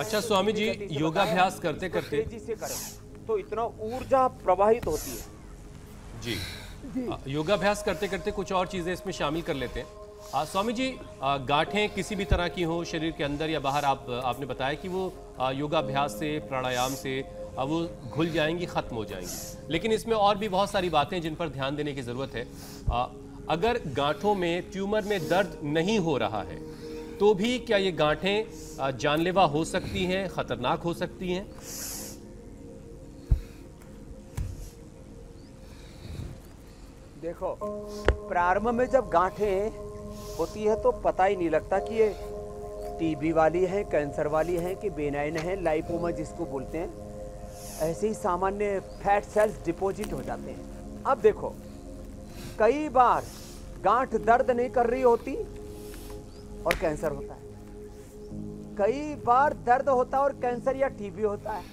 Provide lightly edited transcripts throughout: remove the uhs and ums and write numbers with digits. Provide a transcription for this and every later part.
अच्छा स्वामी जी, योगाभ्यास करते करते तेजी से करें तो इतना ऊर्जा प्रवाहित होती है जी। योगाभ्यास करते करते कुछ और चीजें इसमें शामिल कर लेते हैं। स्वामी जी, गांठें किसी भी तरह की हो शरीर के अंदर या बाहर, आपने बताया कि वो योगाभ्यास से, प्राणायाम से वो घुल जाएंगी, खत्म हो जाएंगी। लेकिन इसमें और भी बहुत सारी बातें जिन पर ध्यान देने की जरूरत है। अगर गांठों में, ट्यूमर में दर्द नहीं हो रहा है तो भी क्या ये गांठें जानलेवा हो सकती हैं, खतरनाक हो सकती हैं? देखो, प्रारंभ में जब गांठें होती है तो पता ही नहीं लगता कि ये टीबी वाली है, कैंसर वाली है कि बेनाइन है, लाइपोमा जिसको बोलते हैं। ऐसे ही सामान्य फैट सेल्स डिपॉजिट हो जाते हैं। अब देखो, कई बार गांठ दर्द नहीं कर रही होती और कैंसर होता है, कई बार दर्द होता है और कैंसर या टीबी होता है।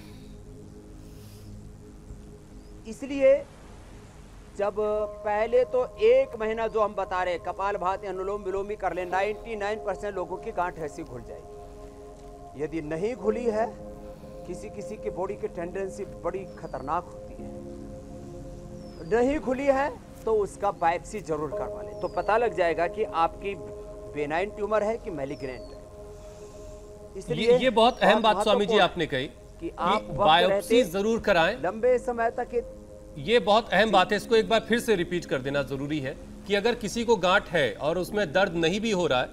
इसलिए जब पहले तो 1 महीना जो हम बता रहे कपालभाति, अनुलोम विलोम भी कर ले, 99% लोगों की गांठ ऐसी घुल जाएगी। यदि नहीं घुली है, किसी किसी की बॉडी की टेंडेंसी बड़ी खतरनाक होती है, नहीं घुली है तो उसका बायोप्सी जरूर करवा ले, तो पता लग जाएगा कि आपकी बेनाइन ट्यूमर है कि मैलिग्नेंट है। इसलिए ये बहुत अहम बात स्वामी जी आपने कही कि आप बायोप्सी जरूर कराएं। लंबे समय तक ये बहुत अहम बात है, इसको एक बार फिर से रिपीट कर देना जरूरी है कि अगर किसी को गांठ है और उसमें दर्द नहीं भी हो रहा है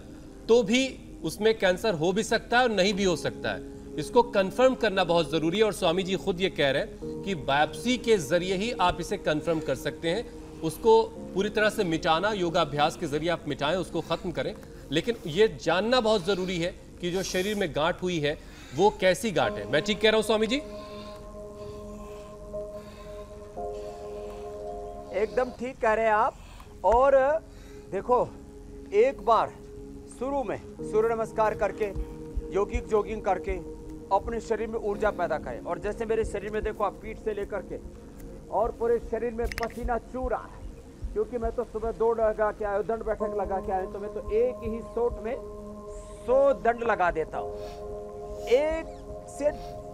तो भी उसमें कैंसर हो भी सकता है और नहीं भी हो सकता है। इसको कंफर्म करना बहुत जरूरी है और स्वामी जी खुद ये कह रहे हैं कि बायोप्सी के जरिए ही आप इसे कंफर्म कर सकते हैं। उसको पूरी तरह से मिटाना, योगाभ्यास के जरिए आप मिटाएं, उसको खत्म करें। लेकिन ये जानना बहुत जरूरी है कि जो शरीर में गांठ हुई है वो कैसी गांठ है। मैं ठीक कह रहा हूं स्वामी जी? एकदम ठीक कह रहे हैं आप। और देखो, एक बार शुरू में सूर्य नमस्कार करके, योगिक जॉगिंग करके अपने शरीर में ऊर्जा पैदा करें। और जैसे मेरे शरीर में देखो, आप पीठ से लेकर के और पूरे शरीर में पसीना चू रहा है, क्योंकि मैं तो सुबह दौड़ लगा के आया, दंड बैठक लगा के आया, तो मैं तो एक ही शॉट में 100 दंड लगा देता हूँ। 1 से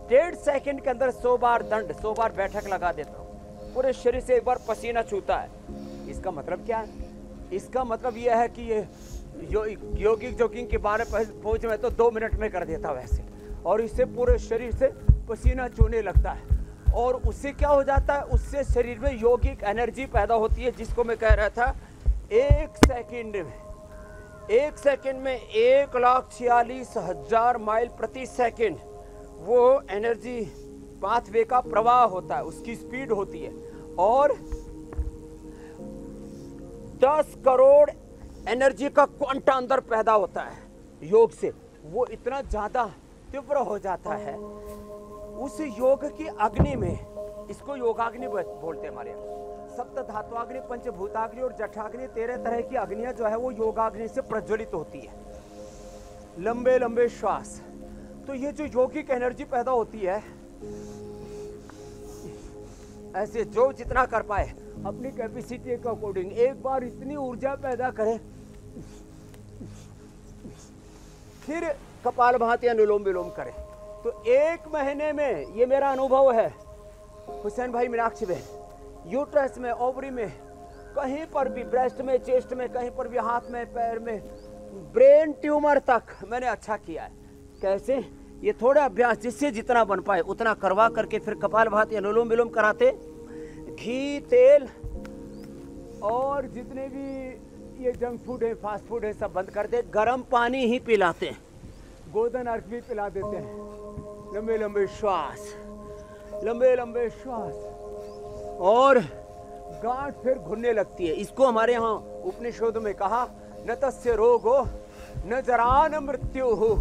1.5 सेकंड के अंदर 100 बार दंड, 100 बार बैठक लगा देता हूँ। पूरे शरीर से एक बार पसीना छूता है। इसका मतलब क्या है? इसका मतलब यह है कि ये योगिक जॉगिंग के बारे में पहुंच में तो 2 मिनट में कर देता वैसे, और इससे पूरे शरीर से पसीना छूने लगता है। और उससे क्या हो जाता है? उससे शरीर में योगिक एनर्जी पैदा होती है, जिसको मैं कह रहा था 1 सेकंड में 1,46,000 माइल प्रति सेकंड वो एनर्जी पाथवे का प्रवाह होता है, उसकी स्पीड होती है। और 10 करोड़ एनर्जी का क्वांटा अंदर पैदा होता है योग से। वो इतना ज्यादा तीव्र हो जाता है उस योग की अग्नि में, इसको योगाग्नि बोलते हैं हमारे यहाँ। सप्त धात्वाग्नि, पंचभूताग्नि और जठाग्नि, 13 तरह की अग्नियां जो है वो योगाग्नि से प्रज्वलित होती है। लंबे लंबे श्वास, तो ये जो योगिक एनर्जी पैदा होती है, ऐसे जो जितना कर पाए अपनी कैपेसिटी के अकॉर्डिंग एक बार इतनी ऊर्जा पैदा करें, फिर कपालभाति अनुलोम विलोम करें, तो 1 महीने में, ये मेरा अनुभव है हुसैन भाई, मीनाक्षी बहन, यूट्रस में, ओवरी में, कहीं पर भी, ब्रेस्ट में, चेस्ट में, कहीं पर भी, हाथ में, पैर में, ब्रेन ट्यूमर तक मैंने अच्छा किया है। कैसे? ये थोड़ा अभ्यास, जिससे जितना बन पाए उतना करवा करके फिर कपालभाति अनुलोम विलोम कराते। घी, तेल और जितने भी ये जंक फूड है, फास्ट फूड है, सब बंद कर दे। गर्म पानी ही पिलाते हैं, गोदन अर्घ भी पिला देते हैं। लंबे लंबे श्वास, लंबे लंबे श्वास, और गांठ फिर घुलने लगती है। इसको हमारे यहाँ उपनिषद में कहा, न तस्य रोगो न जरा न मृत्यु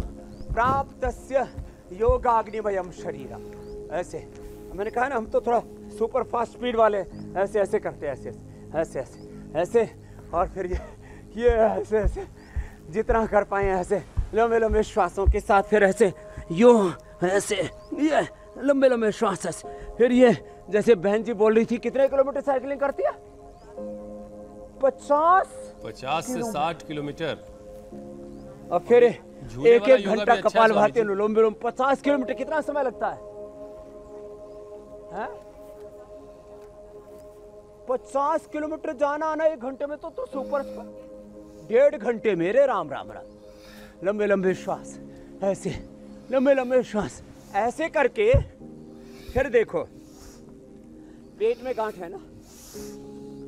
प्राप्तस्य योगाग्निमयम शरीरा। ऐसे मैंने कहा ना, हम तो थोड़ा सुपर फास्ट स्पीड वाले, ऐसे ऐसे करते हैं, ऐसे ऐसे ऐसे ऐसे, और फिर ये ऐसे ऐसे जितना कर पाए ऐसे लंबे लंबे श्वासों के साथ, फिर ऐसे यूं ऐसे, ये लंबे लंबे श्वास ऐसे। फिर ये जैसे बहन जी बोल रही थी, कितने किलोमीटर साइकिलिंग करती है? 50 से 60 किलोमीटर। और फिर झूले एक वाला एक योगा घंटा भी अच्छा है कपाल स्वामी भाती जी। अनुलोम विलोम 50 किलोमीटर कितना समय लगता है? 50 किलोमीटर जाना आना 1 घंटे में तो सुपर 1.5 घंटे मेरे राम राम राम। लंबे लंबे श्वास ऐसे, लंबे लंबे श्वास ऐसे करके फिर देखो पेट में गांठ है ना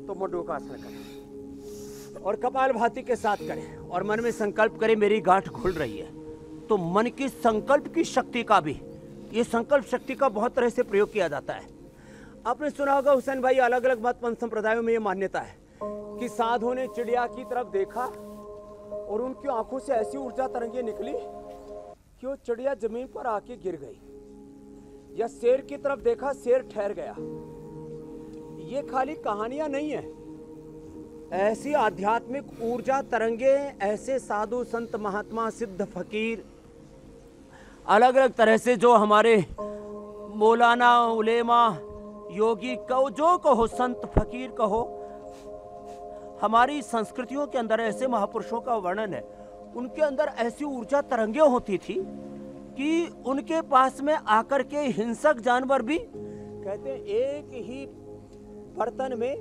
तो मंडूकासन करें और कपाल भाती के साथ करें और मन में संकल्प करें मेरी गांठ खुल रही है। तो मन की संकल्प की शक्ति का भी, ये संकल्प शक्ति का बहुत तरह से प्रयोग किया जाता है। आपने सुना होगा हुसैन भाई, अलग अलग मत पंथ संप्रदायों में ये मान्यता है कि साधुओं ने चिड़िया की तरफ देखा और उनकी आंखों से ऐसी ऊर्जा तरंगे निकली कि वो चिड़िया जमीन पर आके गिर गई, या शेर की तरफ देखा शेर ठहर गया। ये खाली कहानियां नहीं है, ऐसी आध्यात्मिक ऊर्जा तरंगे ऐसे साधु संत महात्मा सिद्ध फकीर अलग अलग तरह से जो हमारे मौलाना उलेमा योगी कहो जो कहो संत फकीर कहो, हमारी संस्कृतियों के अंदर ऐसे महापुरुषों का वर्णन है। उनके अंदर ऐसी ऊर्जा तरंगे होती थी कि उनके पास में आकर के हिंसक जानवर भी कहते हैं एक ही बर्तन में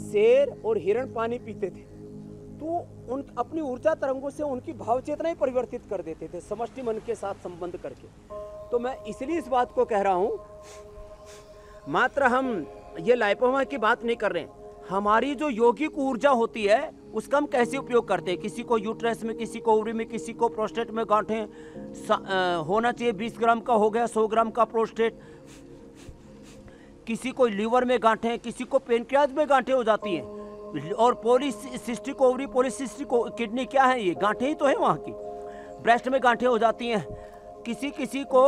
शेर और हिरण पानी पीते थे तो उन अपनी ऊर्जा तरंगों से उनकी भाव चेतना ही परिवर्तित कर देते थे समष्टि मन के साथ संबंध करके। तो मैं इसलिए इस बात को कह रहा हूं, मात्र हम ये लाइपोमा की बात नहीं कर रहे हैं, हमारी जो यौगिक ऊर्जा होती है उसका हम कैसे उपयोग करते हैं। किसी को यूट्रस में, किसी को ओवरी में, किसी को प्रोस्टेट में गांठें होना चाहिए, 20 ग्राम का हो गया, 100 ग्राम का प्रोस्टेट, किसी को लीवर में गांठें, किसी को पेनक्रियाज में गांठें हो जाती हैं, और पॉलीसिस्टिक ओवरी, पॉलीसिस्टिक किडनी क्या है, ये गांठें ही तो है वहाँ की। ब्रेस्ट में गांठें हो जाती हैं, किसी किसी को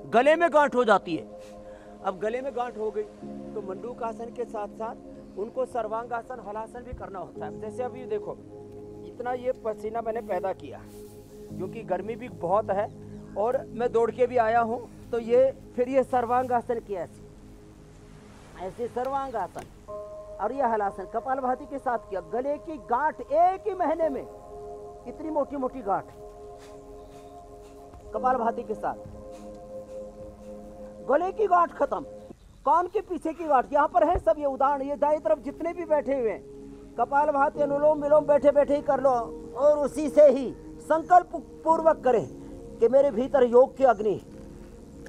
गले में गांठ हो जाती है। अब गले में गांठ हो गई तो मंडूकासन के साथ साथ उनको सर्वांगासन हलासन भी करना होता है। जैसे अभी देखो इतना ये पसीना मैंने पैदा किया क्योंकि गर्मी भी बहुत है और मैं दौड़ के भी आया हूँ, तो ये फिर ये सर्वांगासन किया ऐसे सर्वांगासन और ये हलासन कपालभाति के साथ किया। गले की गांठ एक ही महीने में, इतनी मोटी मोटी गांठ कपालभाति के साथ, गले की गांठ खत्म, कान के पीछे की गांठ यहाँ पर है सब। ये उदाहरण, ये दाई तरफ जितने भी बैठे हुए हैं कपालभाति अनुलोम विलोम बैठे बैठे ही कर लो और उसी से ही संकल्प पूर्वक करें कि मेरे भीतर योग की अग्नि,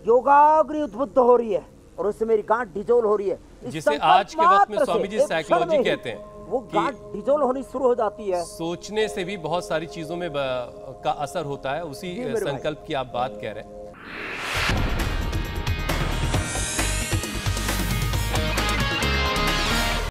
योगाग्नि उद्बुद्ध हो रही है और उससे मेरी गांठ डिजोल हो रही है। जिसे आज के वक्त में स्वामी जी साइकोलॉजी कहते हैं, वो गांठ डिजोल होनी शुरू हो जाती है। सोचने से भी बहुत सारी चीजों में का असर होता है। उसी संकल्प की आप बात कह रहे हैं।